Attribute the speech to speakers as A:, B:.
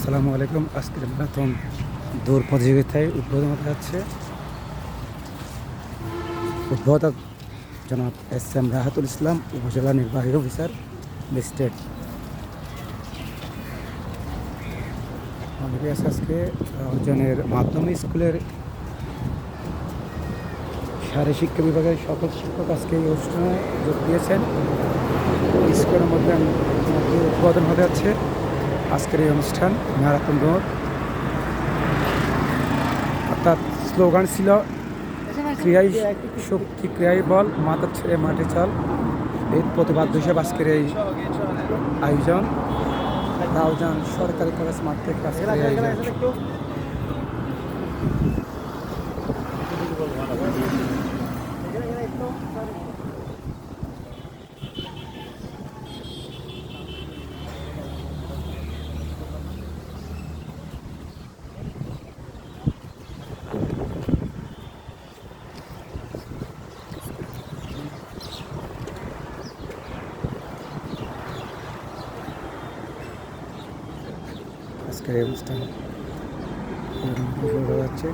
A: আসসালামু আলাইকুম। আজকের ম্যারাথন দৌড় প্রতিযোগিতায় উদ্বোধন হতে যাচ্ছে। উদ্বোধক জনাব এস.এম. রাহাতুল ইসলাম, উপজেলা নির্বাহী অফিসার, লিস্টেড। আমাদের আজকে অর্জনের মাধ্যমিক স্কুলের শারীরিক শিক্ষা বিভাগের সকল শিক্ষক আজকে এই অনুষ্ঠানে যোগ দিয়েছেন। স্কুলের মধ্যে উদ্বোধন হতে যাচ্ছে আজকের এই অনুষ্ঠান ম্যারাথন দৌড়। অর্থাৎ স্লোগান ছিল ক্রিয়াই শক্তি, ক্রিয়াই বল, মাথা ছেড়ে মাঠে চল। এর প্রতিবাদ্য হিসেবে আজকের এই আয়োজন রাউজান সরকারি কলেজ মাঠ থেকে আজকের এই আয়োজন। আজকের এই অনুষ্ঠান শুরু হয়ে যাচ্ছে।